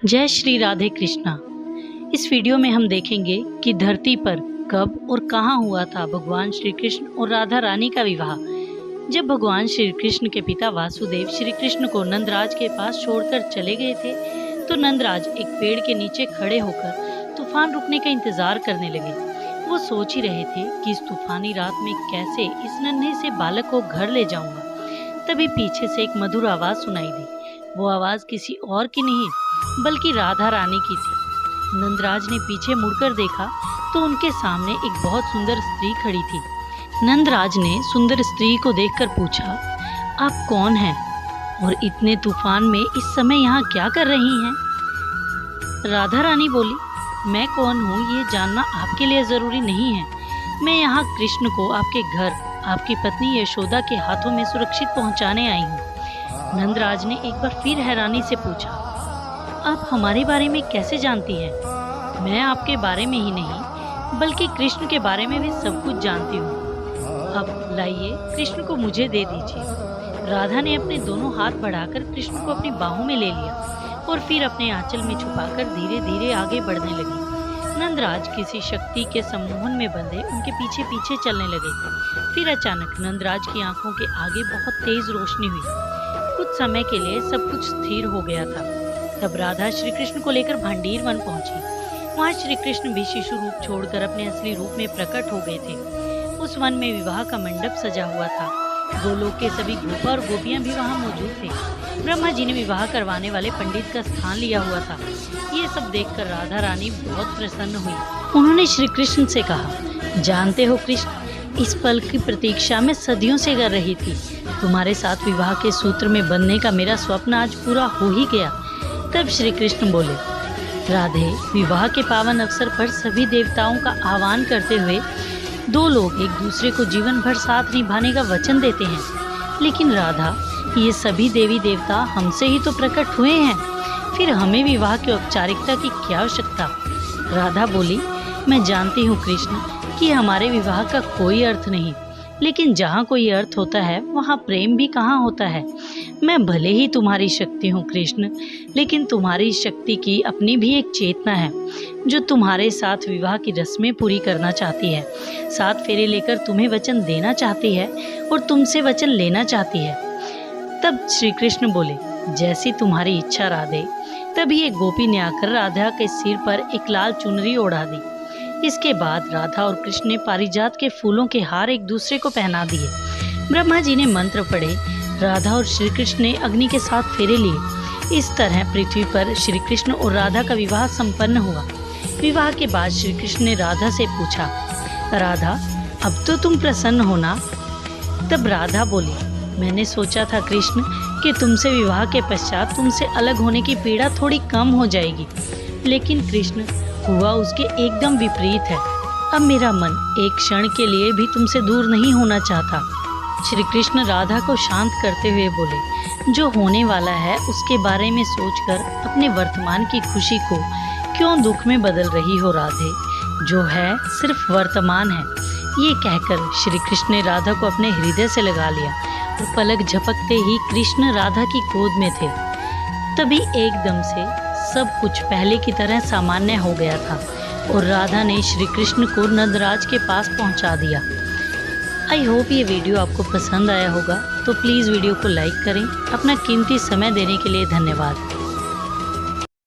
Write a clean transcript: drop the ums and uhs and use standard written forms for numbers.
जय श्री राधे कृष्णा। इस वीडियो में हम देखेंगे कि धरती पर कब और कहाँ हुआ था भगवान श्री कृष्ण और राधा रानी का विवाह। जब भगवान श्री कृष्ण के पिता वासुदेव श्री कृष्ण को नंदराज के पास छोड़कर चले गए थे, तो नंदराज एक पेड़ के नीचे खड़े होकर तूफान रुकने का इंतजार करने लगे। वो सोच ही रहे थे कि इस तूफानी रात में कैसे इस नन्हे से बालक को घर ले जाऊंगा। तभी पीछे से एक मधुर आवाज सुनाई दी। वो आवाज किसी और की नहीं बल्कि राधा रानी की थी। नंदराज ने पीछे मुड़कर देखा तो उनके सामने एक बहुत सुंदर स्त्री खड़ी थी। नंदराज ने सुंदर स्त्री को देखकर पूछा, आप कौन हैं और इतने तूफान में इस समय यहाँ क्या कर रही हैं? राधा रानी बोली, मैं कौन हूँ ये जानना आपके लिए जरूरी नहीं है। मैं यहाँ कृष्ण को आपके घर आपकी पत्नी यशोदा के हाथों में सुरक्षित पहुँचाने आई हूँ। नंदराज ने एक बार फिर हैरानी से पूछा, आप हमारे बारे में कैसे जानती हैं? मैं आपके बारे में ही नहीं बल्कि कृष्ण के बारे में भी सब कुछ जानती हूँ। अब लाइए कृष्ण को मुझे दे दीजिए। राधा ने अपने दोनों हाथ बढ़ाकर कृष्ण को अपनी बाहों में ले लिया और फिर अपने आंचल में छुपाकर धीरे धीरे आगे बढ़ने लगी। नंदराज किसी शक्ति के सम्मोहन में बंधे उनके पीछे पीछे चलने लगे। फिर अचानक नंदराज की आंखों के आगे बहुत तेज रोशनी हुई। कुछ समय के लिए सब कुछ स्थिर हो गया था। तब राधा श्री कृष्ण को लेकर भांडीर वन पहुंची। वहाँ श्री कृष्ण भी शिशु रूप छोड़कर अपने असली रूप में प्रकट हो गए थे। उस वन में विवाह का मंडप सजा हुआ था। गोलोक के सभी गोपा और गोपियां भी वहाँ मौजूद थे। ब्रह्मा जी ने विवाह करवाने वाले पंडित का स्थान लिया हुआ था। ये सब देखकर राधा रानी बहुत प्रसन्न हुई। उन्होंने श्री कृष्ण से कहा, जानते हो कृष्ण, इस पल की प्रतीक्षा में सदियों से कर रही थी। तुम्हारे साथ विवाह के सूत्र में बंधने का मेरा स्वप्न आज पूरा हो ही गया। तब श्री कृष्ण बोले, राधे, विवाह के पावन अवसर पर सभी देवताओं का आह्वान करते हुए दो लोग एक दूसरे को जीवन भर साथ निभाने का वचन देते हैं। लेकिन राधा, ये सभी देवी देवता हमसे ही तो प्रकट हुए हैं, फिर हमें विवाह की औपचारिकता की क्या आवश्यकता? राधा बोली, मैं जानती हूँ कृष्ण कि हमारे विवाह का कोई अर्थ नहीं, लेकिन जहाँ कोई अर्थ होता है वहाँ प्रेम भी कहाँ होता है। मैं भले ही तुम्हारी शक्ति हूँ कृष्ण, लेकिन तुम्हारी शक्ति की अपनी भी एक चेतना है जो तुम्हारे साथ विवाह की रस्में पूरी करना चाहती है, 7 फेरे लेकर तुम्हें वचन देना चाहती है और तुमसे वचन लेना चाहती है। तब श्री कृष्ण बोले, जैसी तुम्हारी इच्छा राधे। तभी एक गोपी ने आकर राधा के सिर पर एक लाल चुनरी ओढ़ा दी। इसके बाद राधा और कृष्ण ने पारिजात के फूलों के हार एक दूसरे को पहना दिए। ब्रह्मा जी ने मंत्र पढ़े। राधा और श्री कृष्ण ने अग्नि के 7 फेरे लिए। इस तरह पृथ्वी पर श्री कृष्ण और राधा का विवाह संपन्न हुआ। विवाह के बाद श्री कृष्ण ने राधा से पूछा, राधा, अब तो तुम प्रसन्न हो ना? तब राधा बोली, मैंने सोचा था कृष्ण कि तुमसे विवाह के पश्चात तुमसे अलग होने की पीड़ा थोड़ी कम हो जाएगी, लेकिन कृष्ण, हुआ उसके एकदम विपरीत है। अब मेरा मन एक क्षण के लिए भी तुमसे दूर नहीं होना चाहता। श्री कृष्ण राधा को शांत करते हुए बोले, जो होने वाला है उसके बारे में सोचकर अपने वर्तमान की खुशी को क्यों दुख में बदल रही हो राधे? जो है सिर्फ वर्तमान है। ये कहकर श्री कृष्ण ने राधा को अपने हृदय से लगा लिया और पलक झपकते ही कृष्ण राधा की गोद में थे। तभी एकदम से सब कुछ पहले की तरह सामान्य हो गया था और राधा ने श्री कृष्ण को नंदराज के पास पहुंचा दिया। आई होप ये वीडियो आपको पसंद आया होगा, तो प्लीज़ वीडियो को लाइक करें। अपना कीमती समय देने के लिए धन्यवाद।